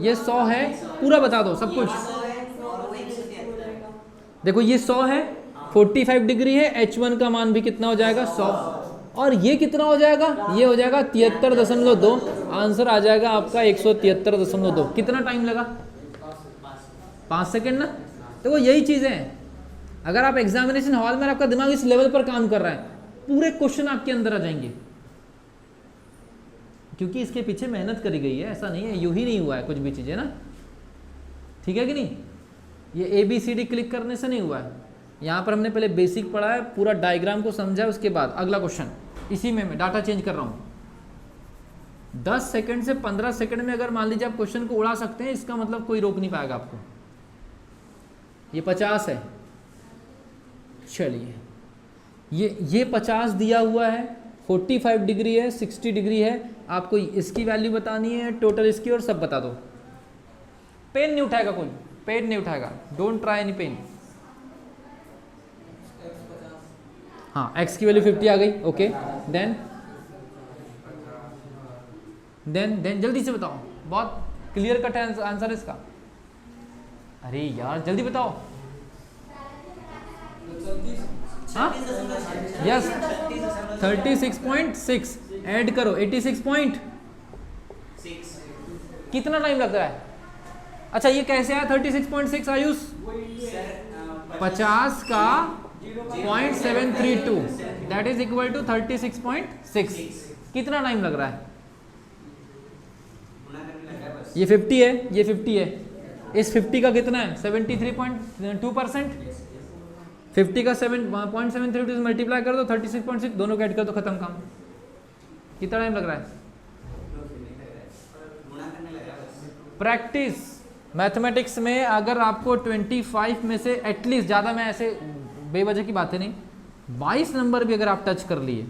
ये 100 है, पूरा बता दो सब कुछ। देखो ये 100 है, 45 डिग्री है, H1 का मान भी कितना हो जाएगा 100, और ये कितना हो जाएगा, ये हो जाएगा 73.2। आंसर आ जाएगा आपका 173.2। कितना टाइम लगा, 5 सेकंड ना। देखो यही चीजें हैं, अगर आप एग्जामिनेशन हॉल में आपका दिमाग इस लेवल पर काम कर रहा है, पूरे क्वेश्चन आपके अंदर आ जाएंगे, क्योंकि इसके पीछे मेहनत करी गई है। ऐसा नहीं है यूं ही नहीं हुआ है कुछ भी चीजें ना, ठीक है कि नहीं। ये ABCD क्लिक करने से नहीं हुआ है, यहाँ पर हमने पहले बेसिक पढ़ा है, पूरा डायग्राम को समझा है, उसके बाद अगला क्वेश्चन। इसी में मैं डाटा चेंज कर रहा हूँ। 10 सेकंड से 15 सेकंड में अगर मान लीजिए आप क्वेश्चन को उड़ा सकते हैं, इसका मतलब कोई रोक नहीं पाएगा आपको। ये 50 है, चलिए ये 50 दिया हुआ है, 45 डिग्री है, 60 डिग्री है, आपको इसकी वैल्यू बतानी है, टोटल इसकी, और सब बता दो। पेन नहीं उठाएगा कोई, पेन नहीं उठाएगा, डोंट ट्राई एनी पेन। हाँ, x की वैल्यू 50 आ गई, ओके। देन जल्दी से बताओ, बहुत क्लियर कट है आंसर इसका। अरे यार जल्दी बताओ। हाँ यस, 36.6 ऐड करो 86. कितना टाइम लग रहा है। अच्छा ये कैसे आया 36.6 आयुष, 50 का 0.732 दैट इज इक्वल टू 36.6। कितना टाइम लग रहा है, ये 50 है, ये 50 है, इस 50 का कितना है 73.2%। 50 का 7.732 से मल्टीप्लाई कर दो, 36.6 दोनों का ऐड कर दो, खत्म काम। कितना टाइम लग रहा है, प्रैक्टिस। मैथमेटिक्स में अगर आपको 25 में से एटलीस्ट, ज़्यादा मैं ऐसे बेवजह की बातें नहीं, 22 नंबर भी अगर आप टच कर लिए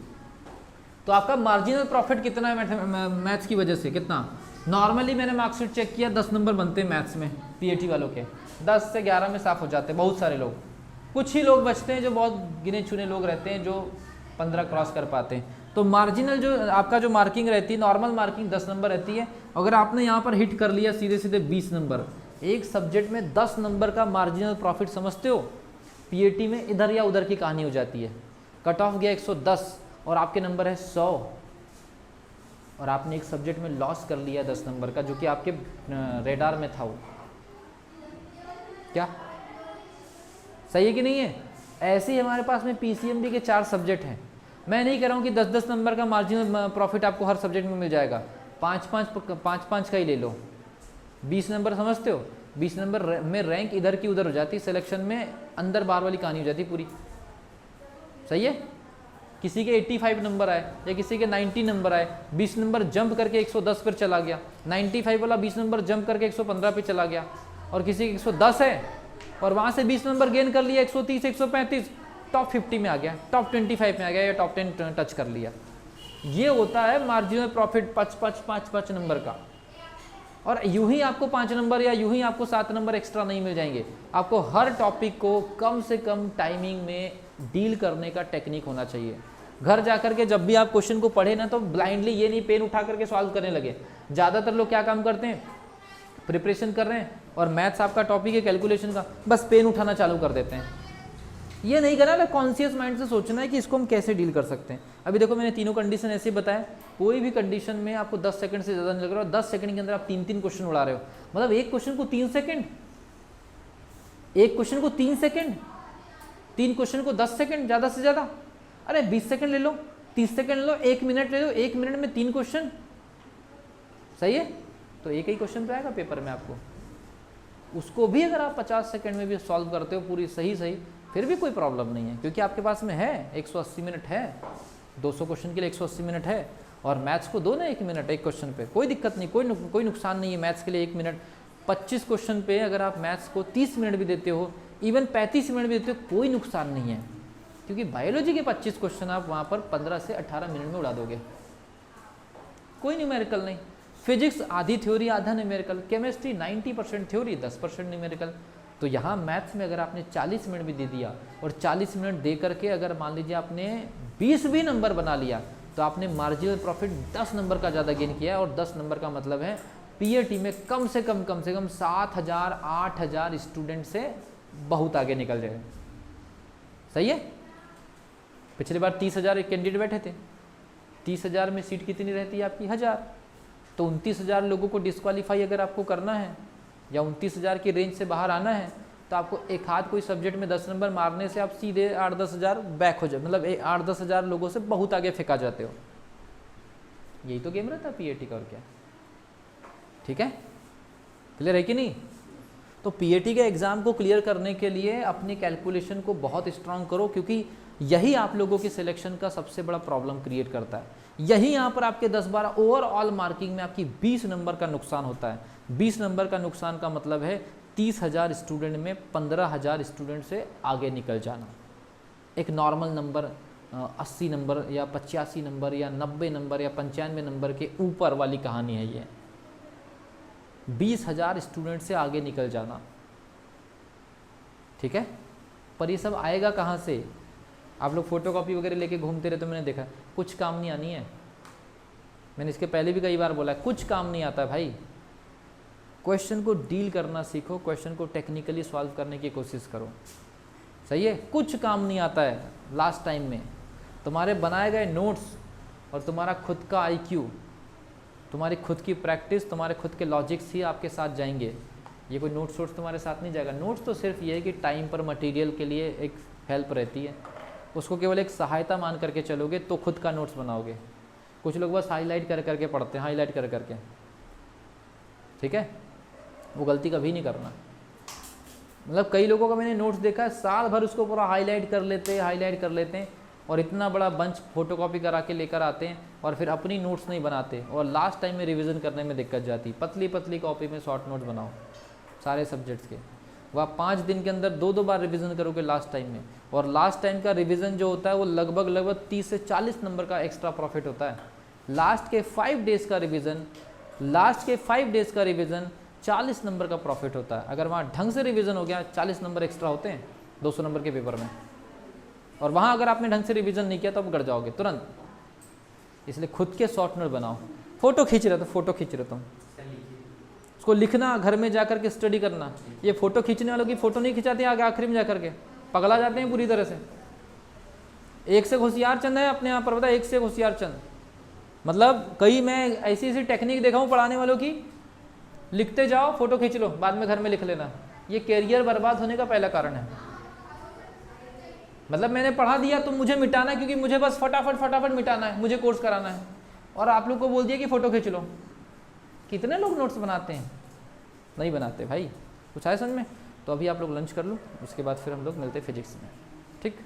तो आपका मार्जिनल प्रॉफिट कितना है मैथ्स की वजह से, कितना। नॉर्मली मैंने मार्कशीट चेक किया, 10 नंबर बनते हैं मैथ्स में PAT वालों के, 10 से 11 में साफ हो जाते हैं बहुत सारे लोग। कुछ ही लोग बचते हैं जो बहुत गिने चुने लोग रहते हैं जो 15 क्रॉस कर पाते हैं। तो मार्जिनल जो आपका जो मार्किंग रहती है, नॉर्मल मार्किंग 10 नंबर रहती है। अगर आपने यहाँ पर हिट कर लिया सीधे सीधे 20 नंबर, एक सब्जेक्ट में 10 नंबर का मार्जिनल प्रॉफिट समझते हो, PAT में इधर या उधर की कहानी हो जाती है। कट ऑफ गया 110 और आपके नंबर है 100, और आपने एक सब्जेक्ट में लॉस कर लिया 10 नंबर का, जो कि आपके रेडार में था। वो क्या सही है कि नहीं है। ऐसे ही हमारे पास में PCMB के 4 सब्जेक्ट हैं। मैं नहीं कह रहा हूँ कि 10-10 नंबर का मार्जिनल प्रॉफिट आपको हर सब्जेक्ट में मिल जाएगा, 5-5 का ही ले लो। 20 नंबर समझते हो, 20 नंबर में रैंक इधर की उधर हो जाती, सिलेक्शन में अंदर बार वाली कहानी हो जाती पूरी। सही है, किसी के 85 नंबर आए या किसी के 90 नंबर आए, 20 नंबर जंप करके 110 पर चला गया, 95 वाला 20 नंबर जंप करके 115 पे चला गया, और किसी के 110 है और वहाँ से 20 नंबर गेन कर लिया 130 135, टॉप 50 में आ गया, टॉप 25 में आ गया, या टॉप 10 टच कर लिया। ये होता है मार्जिनल प्रॉफिट 5 नंबर का। और यूं ही आपको 5 नंबर या यूं ही आपको 7 नंबर एक्स्ट्रा नहीं मिल जाएंगे। आपको हर टॉपिक को कम से कम टाइमिंग में डील करने का टेक्निक होना चाहिए। घर जाकर के जब भी आप क्वेश्चन को पढ़े ना, तो ब्लाइंडली ये नहीं पेन उठा करके सॉल्व करने लगे। ज़्यादातर लोग क्या काम करते हैं, प्रिपरेशन कर रहे हैं और मैथ्स आपका टॉपिक है कैलकुलेशन का, बस पेन उठाना चालू कर देते हैं। ये नहीं करना, कॉन्शियस माइंड से सोचना है कि इसको हम कैसे डील कर सकते हैं। अभी देखो मैंने तीनों कंडीशन ऐसे बताया, कोई भी कंडीशन में आपको 10 सेकंड से ज़्यादा नहीं लग रहा है, 10 सेकंड के अंदर आप 3-3 क्वेश्चन उड़ा रहे हो। मतलब एक क्वेश्चन को 3 सेकंड, एक क्वेश्चन को 3 सेकंड, 3 क्वेश्चन को 10 सेकंड ज़्यादा से ज़्यादा। अरे 20 सेकंड ले लो, 30 सेकंड ले लो, 1 मिनट ले लो, 1 मिनट में 3 क्वेश्चन। सही है, तो एक ही क्वेश्चन पे आएगा पेपर में आपको। उसको भी अगर आप 50 सेकंड में भी सॉल्व करते हो पूरी सही, फिर भी कोई प्रॉब्लम नहीं है, क्योंकि आपके पास में है 180 मिनट है, 200 क्वेश्चन के लिए 180 मिनट है, और मैथ्स को दो ना 1 मिनट एक क्वेश्चन पे, कोई दिक्कत नहीं, कोई नुकसान नहीं है मैथ्स के लिए 1 मिनट। 25 क्वेश्चन पे अगर आप मैथ्स को 30 मिनट भी देते हो, इवन 35 मिनट भी देते हो, कोई नुकसान नहीं है, क्योंकि बायोलॉजी के 25 क्वेश्चन आप वहाँ पर 15 से 18 मिनट में उड़ा दोगे, कोई न्यूमेरिकल नहीं। फिजिक्स आधी थ्योरी आधा न्यूमेरिकल, केमिस्ट्री 90% थ्योरी 10% न्यूमेरिकल। तो यहाँ मैथ्स में अगर आपने 40 मिनट भी दे दिया, और 40 मिनट दे करके अगर मान लीजिए आपने 20 भी नंबर बना लिया, तो आपने मार्जिनल प्रॉफिट 10 नंबर का ज़्यादा गेन किया है। और 10 नंबर का मतलब है पीएटी में कम से कम 7,000 8,000 स्टूडेंट से बहुत आगे निकल जाएगा। सही है। पिछली बार 30,000 कैंडिडेट बैठे थे, 30,000 में सीट कितनी रहती है आपकी? 1000। तो 29,000 लोगों को डिस्क्वालीफाई अगर आपको करना है या 29,000 की रेंज से बाहर आना है तो आपको एक हाथ कोई सब्जेक्ट में 10 नंबर मारने से आप सीधे 8-10 हज़ार बैक हो जाए, मतलब 8-10 हज़ार लोगों से बहुत आगे फेंका जाते हो। यही तो गेम रहता है पीएटी का, और क्या। ठीक है, क्लियर है कि नहीं? तो पीएटी के एग्ज़ाम को क्लियर करने के लिए अपनी कैलकुलेशन को बहुत स्ट्रांग करो, क्योंकि यही आप लोगों की सिलेक्शन का सबसे बड़ा प्रॉब्लम क्रिएट करता है। यही यहाँ पर आपके 10-12 ओवरऑल मार्किंग में आपकी 20 नंबर का नुकसान होता है। 20 नंबर का नुकसान का मतलब है 30,000 स्टूडेंट में 15,000 स्टूडेंट से आगे निकल जाना। एक नॉर्मल नंबर 80 नंबर या 85 नंबर या 90 नंबर या 95 नंबर के ऊपर वाली कहानी है ये। 20,000 स्टूडेंट से आगे निकल जाना, ठीक है। पर ये सब आएगा कहाँ से? आप लोग फोटोकॉपी वगैरह लेके घूमते रहे तो मैंने देखा कुछ काम नहीं आनी है। मैंने इसके पहले भी कई बार बोला है, कुछ काम नहीं आता भाई। क्वेश्चन को डील करना सीखो, क्वेश्चन को टेक्निकली सॉल्व करने की कोशिश करो। सही है, कुछ काम नहीं आता है। लास्ट टाइम में तुम्हारे बनाए गए नोट्स और तुम्हारा खुद का आईक्यू, तुम्हारी खुद की प्रैक्टिस, तुम्हारे खुद के लॉजिक्स ही आपके साथ जाएंगे। ये कोई नोट्स वोट्स तुम्हारे साथ नहीं जाएगा। नोट्स तो सिर्फ ये है कि टाइम पर मटेरियल के लिए एक हेल्प रहती है, उसको केवल एक सहायता मान करके चलोगे तो खुद का नोट्स बनाओगे। कुछ लोग बस हाईलाइट कर करके पढ़ते हैं, हाईलाइट कर करके, ठीक है। वो गलती कभी नहीं करना। मतलब कई लोगों का मैंने नोट्स देखा है, साल भर उसको पूरा हाईलाइट कर लेते हैं और इतना बड़ा बंच फोटोकॉपी करा के लेकर आते हैं और फिर अपनी नोट्स नहीं बनाते और लास्ट टाइम में रिवीजन करने में दिक्कत जाती। पतली पतली कॉपी में शॉर्ट नोट्स बनाओ सारे सब्जेक्ट्स के, वो आप 5 दिन के अंदर 2-2 बार रिवीजन करोगे लास्ट टाइम में। और लास्ट टाइम का रिवीजन जो होता है वो लगभग 30 से 40 नंबर का एक्स्ट्रा प्रॉफिट होता है। लास्ट के 5 डेज़ का रिवीजन 40 नंबर का प्रॉफिट होता है। अगर वहाँ ढंग से रिवीजन हो गया 40 नंबर एक्स्ट्रा होते हैं 200 नंबर के पेपर में। और वहाँ अगर आपने ढंग से रिवीजन नहीं किया तो आप गड़ जाओगे तुरंत। इसलिए खुद के शॉर्ट नोट बनाओ। फोटो खींच रहे तो उसको लिखना, घर में जाकर के स्टडी करना। ये फोटो खींचने वालों की फोटो नहीं खिंचाते आगे आखिरी में जाकर के, पगला जाते हैं पूरी तरह से। एक से होशियार चंद है अपने यहाँ पर, पता है, एक से होशियार चंद। मतलब कई मैं ऐसी टेक्निक देखा हूँ पढ़ाने वालों की, लिखते जाओ फोटो खींच लो, बाद में घर में लिख लेना। ये कैरियर बर्बाद होने का पहला कारण है। मतलब मैंने पढ़ा दिया तो मुझे मिटाना है, क्योंकि मुझे बस फटाफट मिटाना है, मुझे कोर्स कराना है, और आप लोग को बोल दिया कि फोटो खींच लो। कितने लोग नोट्स बनाते हैं? नहीं बनाते भाई। कुछ आए समझ में? तो अभी आप लोग लंच कर लो, उसके बाद फिर हम लोग मिलते हैं फिजिक्स में, ठीक।